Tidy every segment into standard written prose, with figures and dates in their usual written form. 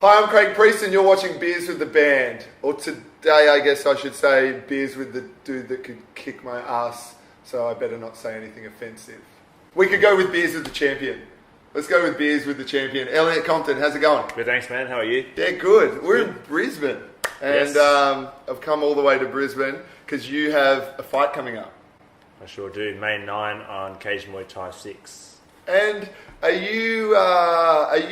Hi, I'm Craig Priest and you're watching Beers with the Band. Or today, I guess I should say, Beers with the dude that could kick my ass, so I better not say anything offensive. We could go with Beers with the Champion. Let's go with Beers with the Champion. Elliot Compton, how's it going? Good, thanks, man. How are you? Yeah, good. We're in Brisbane. And Yes. I've come all the way to Brisbane because you have a fight coming up. I sure do. May 9 on Cage Muay Thai 6. And are you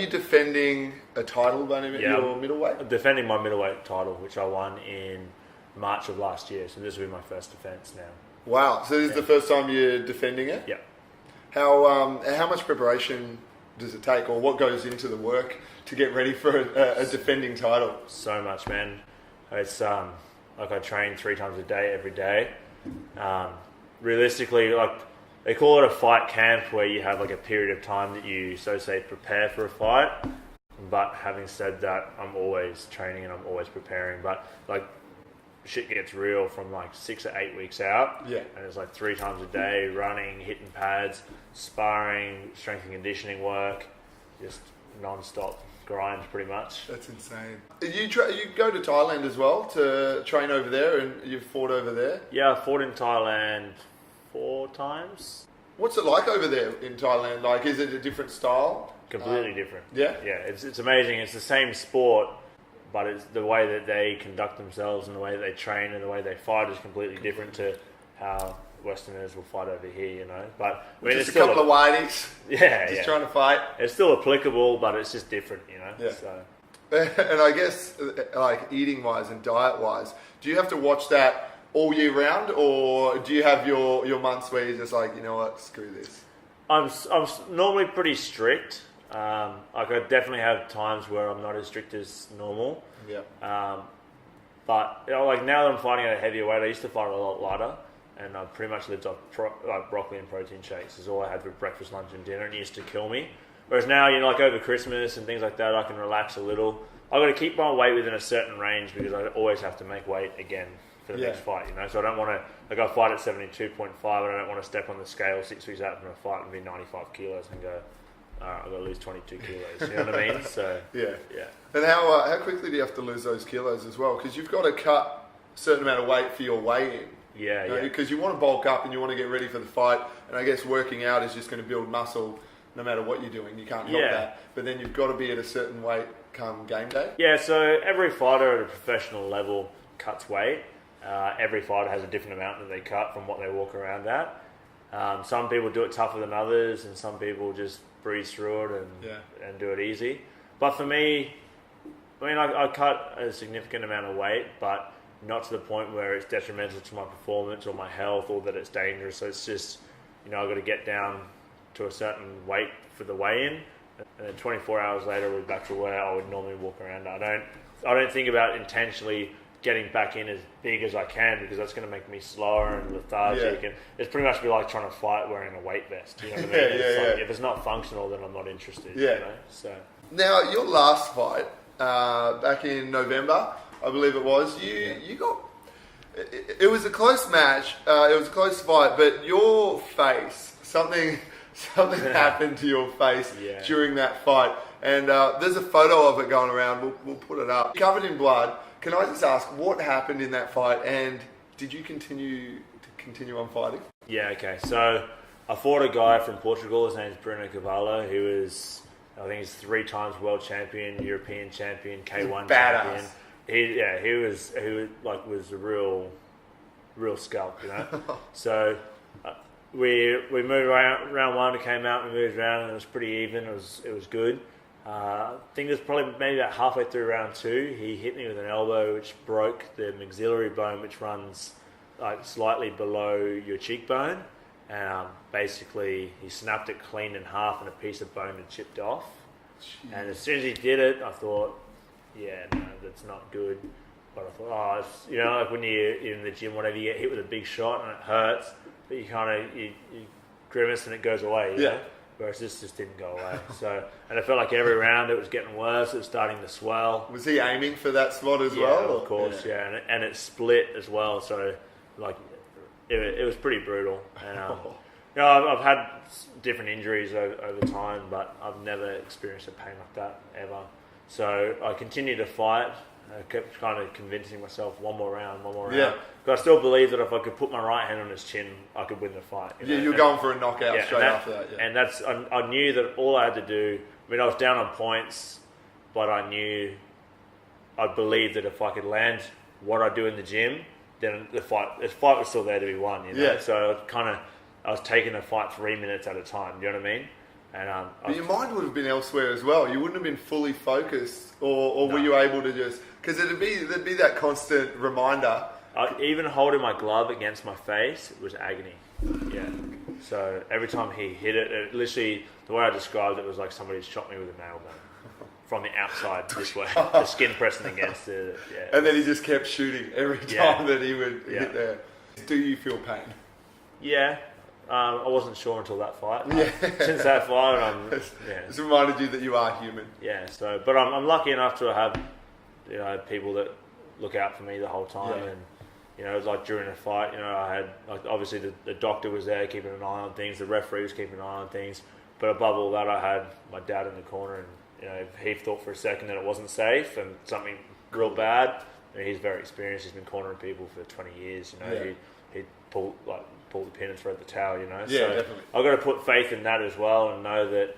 defending a title by any your middleweight? I'm defending my middleweight title, which I won in March of last year. So this will be my first defence now. Wow. So this is the first time you're defending it? Yeah. How much preparation does it take, or what goes into the work to get ready for a defending title? So much, man. It's like I train 3 times a day, every day. Realistically, like they call it a fight camp, where you have like a period of time that you, so say, prepare for a fight. But having said that, I'm always training and I'm always preparing. But like shit gets real from like 6 or 8 weeks out. Yeah. And it's like 3 times a day, running, hitting pads, sparring, strength and conditioning work, just non-stop grind pretty much. That's insane. You go to Thailand as well to train over there, and you've fought over there? Yeah, I fought in Thailand 4 times. What's it like over there in Thailand? Like, is it a different style? Completely different. Yeah? Yeah, it's amazing. It's the same sport, but it's the way that they conduct themselves and the way that they train and the way they fight is completely different to how Westerners will fight over here, you know. But I mean, Just it's a still couple of whiteys. Yeah, Just yeah. trying to fight. It's still applicable, but it's just different, you know. Yeah. So And I guess, like, eating-wise and diet-wise, do you have to watch that all year round, or do you have your months where you're just like, you know what, screw this? I'm normally pretty strict. Like I definitely have times where I'm not as strict as normal. Yeah. But you know, like now that I'm fighting at a heavier weight, I used to fight a lot lighter, and I pretty much lived off like broccoli and protein shakes. Is all I had for breakfast, lunch, and dinner, and it used to kill me. Whereas now, you know, like over Christmas and things like that, I can relax a little. I've got to keep my weight within a certain range because I always have to make weight again for the next fight, you know. So I don't want to, like, I fight at 72.5, and I don't want to step on the scale 6 weeks out from a fight and be 95 kilos and go, I've got to lose 22 kilos. You know what I mean? So Yeah. yeah. And how quickly do you have to lose those kilos as well? Because you've got to cut a certain amount of weight for your weigh-in. Yeah, yeah. Because you want to bulk up and you want to get ready for the fight. And I guess working out is just going to build muscle no matter what you're doing. You can't help that. But then you've got to be at a certain weight come game day. Yeah, so every fighter at a professional level cuts weight. Every fighter has a different amount that they cut from what they walk around at. Some people do it tougher than others, and some people just breeze through it and do it easy. But for me, I mean, I cut a significant amount of weight, but not to the point where it's detrimental to my performance or my health or that it's dangerous. So it's just, you know, I've got to get down to a certain weight for the weigh-in, and then 24 hours later we're back to where I would normally walk around. I don't think about intentionally getting back in as big as I can, because that's going to make me slower and lethargic, and it's pretty much be like trying to fight wearing a weight vest. You know what I mean? If it's not functional, then I'm not interested. Yeah. You know? So Now, your last fight, back in November, I believe it was, you got... It was a close match, it was a close fight, but your face, something happened to your face during that fight. And there's a photo of it going around, we'll put it up. Covered in blood. Can I just ask, what happened in that fight, and did you continue on fighting? yeah, okay. So I fought a guy from Portugal. His name's Bruno Cavallo, who is, I think he's 3 times world champion, European champion, K1 champion. He was a real scalp, you know. So we moved around round 1. It came out, we moved around, and it was pretty even. It was good. I think it was probably maybe about halfway through round 2. He hit me with an elbow which broke the maxillary bone, which runs like slightly below your cheekbone, and basically he snapped it clean in half, and a piece of bone had chipped off. Jeez. And as soon as he did it, I thought, yeah, no, that's not good. But I thought, it's, you know, like when you're in the gym, whatever, you get hit with a big shot and it hurts, but you kind of you grimace and it goes away. You know? Whereas this just didn't go away. So, and I felt like every round it was getting worse. It was starting to swell. Was he aiming for that spot as yeah, well? Of course, yeah. And it split as well. So, like, it was pretty brutal. And you know, I've had different injuries over time, but I've never experienced a pain like that ever. So I continued to fight. I kept kind of convincing myself one more round. Yeah. But I still believe that if I could put my right hand on his chin, I could win the fight. You're going for a knockout straight after that. Yeah. And I knew that all I had to do. I mean, I was down on points, but I believed that if I could land what I do in the gym, then the fight was still there to be won. Yeah. So I was taking a fight 3 minutes at a time. You know what I mean? And but your mind would have been elsewhere as well. You wouldn't have been fully focused, or were you able to just? Because there'd be that constant reminder. Even holding my glove against my face was agony. Yeah. So every time he hit it, literally the way I described it was like somebody shot me with a nail gun from the outside this way, the skin pressing against it. Yeah. And then he just kept shooting every time that he would hit there. Do you feel pain? Yeah. I wasn't sure until that fight. Since that fight, it's reminded you that you are human. Yeah. So, but I'm lucky enough to have people that look out for me the whole time, and it was like during a fight. I had obviously the doctor was there keeping an eye on things, the referee was keeping an eye on things, but above all that, I had my dad in the corner, and if he thought for a second that it wasn't safe and something real bad, he's very experienced. He's been cornering people for 20 years. He'd pull the pin and throw the towel. Yeah, so definitely. I've got to put faith in that as well, and know that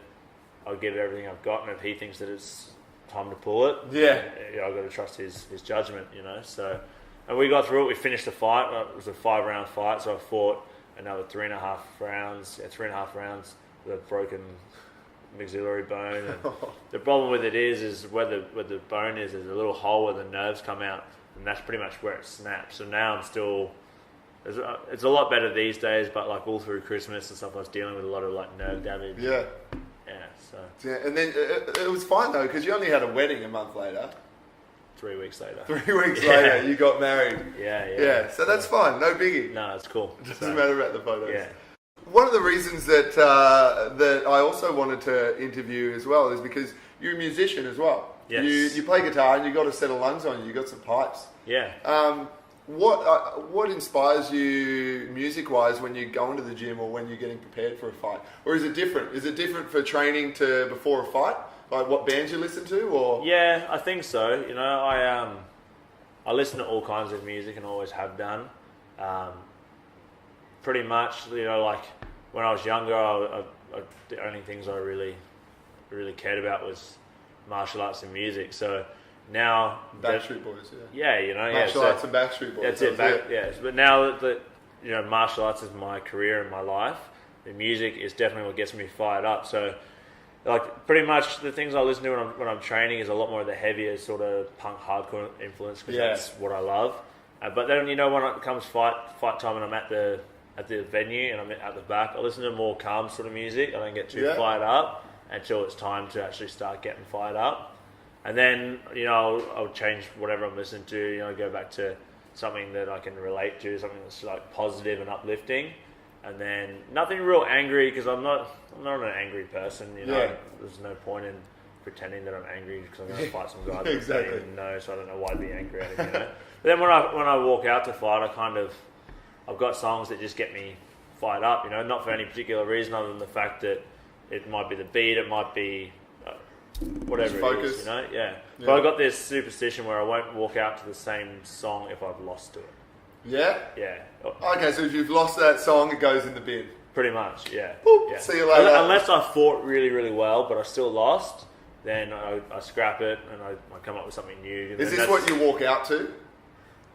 I'll give it everything I've got, and if he thinks that it's time to pull it, I've got to trust his judgment. So, and we got through it. We finished the fight. It was a 5-round fight, so I fought another 3.5 rounds. 3.5 rounds with a broken maxillary bone. And the problem with it is where the bone is, there's a little hole where the nerves come out, and that's pretty much where it snaps. So now I'm still. It's a lot better these days, but like all through Christmas and stuff, I was dealing with a lot of like nerve damage. Yeah. Yeah. So. Yeah, and then it was fine though, because you only had a wedding a month later. 3 weeks later. 3 weeks later, you got married. Yeah. So that's fine, no biggie. No, it's cool. It doesn't matter about the photos. Yeah. One of the reasons that that I also wanted to interview as well is because you're a musician as well. Yes. You play guitar and you got a set of lungs on you. You got some pipes. Yeah. What inspires you music-wise when you go into the gym or when you're getting prepared for a fight? Or is it different? Is it different for training to before a fight? Like what bands you listen to? Or Yeah, I think so. I listen to all kinds of music and always have done. Pretty much, like when I was younger, the only things I really cared about was martial arts and music. So now Backstreet Boys, martial arts and Backstreet Boys. That's it. Yes, but now that martial arts is my career and my life, the music is definitely what gets me fired up. So, like pretty much the things I listen to when I'm training is a lot more of the heavier sort of punk hardcore influence because that's what I love. But then when it comes fight time and I'm at the venue and I'm at the back, I listen to more calm sort of music. I don't get too fired up until it's time to actually start getting fired up. And then, I'll change whatever I'm listening to, go back to something that I can relate to, something that's like positive and uplifting. And then nothing real angry because I'm not an angry person, There's no point in pretending that I'm angry because I'm going to fight some guy that Exactly. I don't even know, so I don't know why I'd be angry at him, But then when I walk out to fight, I've got songs that just get me fired up, not for any particular reason other than the fact that it might be the beat, it might be whatever it is, Yeah. But I've got this superstition where I won't walk out to the same song if I've lost to it. Yeah? Yeah. Okay, so if you've lost that song, it goes in the bin. Pretty much, yeah. Boop, yeah. see you later. Unless I fought really, really well, but I still lost, then I scrap it and I come up with something new. Is this what you walk out to?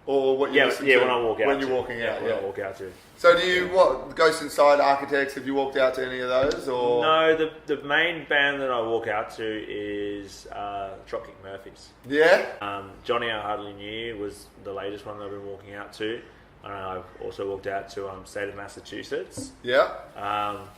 Or what you listen to? When I walk out. When you're walking out, when I walk out to. So do you, Ghost Inside, Architects, have you walked out to any of those? Or No, the main band that I walk out to is Dropkick Murphys. Yeah? Johnny I Hardly Knew was the latest one that I've been walking out to. And I've also walked out to State of Massachusetts. Yeah.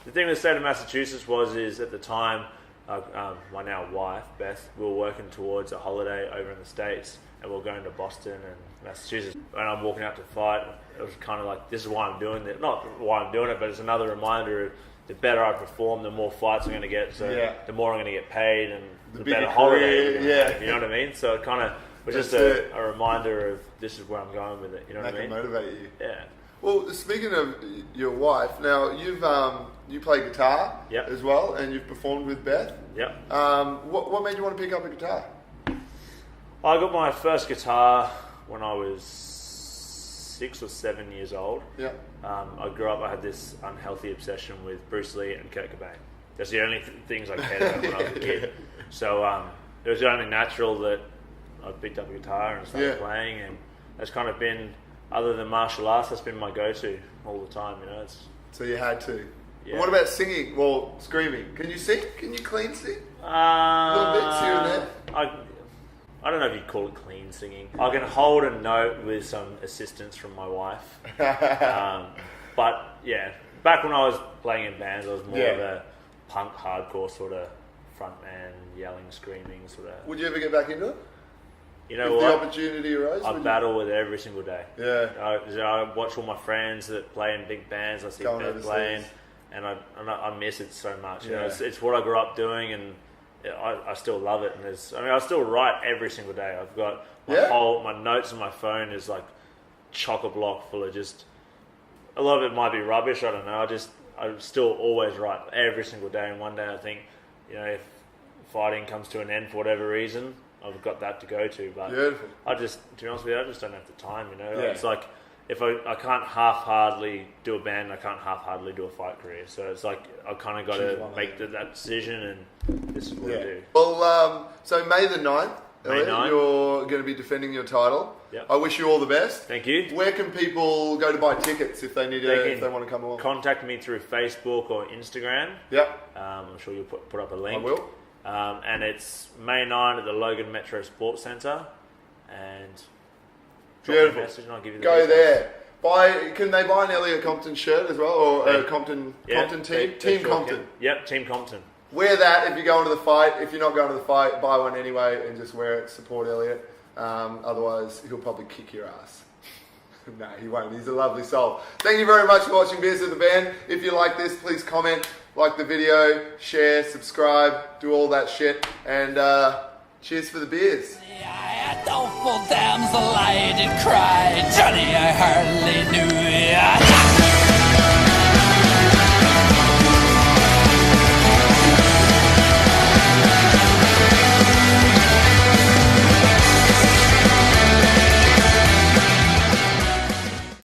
The thing with State of Massachusetts is at the time, my now wife, Beth, we were working towards a holiday over in the States and we were going to Boston and Massachusetts. And I'm walking out to fight. It was kind of like, this is why I'm doing it. Not why I'm doing it, but it's another reminder of the better I perform, the more fights I'm going to get. So the more I'm going to get paid and the better holiday I'm going to have. You know what I mean? So it kind of was just a reminder of this is where I'm going with it. You know what I mean? That can motivate you. Yeah. Well, speaking of your wife, now you play guitar as well, and you've performed with Beth. Yep. What made you want to pick up a guitar? I got my first guitar when I was 6 or 7 years old. Yeah. I grew up, I had this unhealthy obsession with Bruce Lee and Kurt Cobain. That's the only things I cared about when I was a kid. So it was only natural that I picked up a guitar and started playing, and that's kind of been, other than martial arts, that's been my go-to all the time. So you had to. Yeah. And what about singing? Well, screaming. Can you sing? Can you clean sing? Little bits here and there. I don't know if you'd call it clean singing. I can hold a note with some assistance from my wife. But yeah, back when I was playing in bands, I was more of a punk, hardcore sort of frontman, yelling, screaming sort of. Would you ever get back into it? You know if what? the opportunity arose? I battle with it every single day. Yeah. I watch all my friends that play in big bands. I see them playing, and I miss it so much. You know, it's what I grew up doing, and I still love it. And I still write every single day. I've got my notes on my phone is like chock-a-block full of just. A lot of it might be rubbish. I don't know. I still always write every single day. And one day I think, if fighting comes to an end for whatever reason, I've got that to go to. But Beautiful. to be honest with you, I just don't have the time. It's like if I can't half-heartedly do a band, I can't half-heartedly do a fight career. So it's like I kind of got to make that decision, and this is what I do. Well, so May the 9th, May 9th. You're going to be defending your title. Yep. I wish you all the best. Thank you. Where can people go to buy tickets if they need if they want to come along? Contact me through Facebook or Instagram. Yep. I'm sure you'll put up a link. I will. And it's May 9 at the Logan Metro Sports Centre. And beautiful. Message and I'll give you the go details. there. Can they buy an Elliot Compton shirt as well, or a Compton team? Team Compton. Yep, Team Compton. Wear that if you're going to the fight. If you're not going to the fight, buy one anyway and just wear it. Support Elliot. Otherwise, he'll probably kick your ass. No, he won't. He's a lovely soul. Thank you very much for watching Beers with the Band. If you like this, please comment, like the video, share, subscribe, do all that shit. And cheers for the beers. Yeah, doubtful damsel, I did cry. Johnny, I hardly knew ya.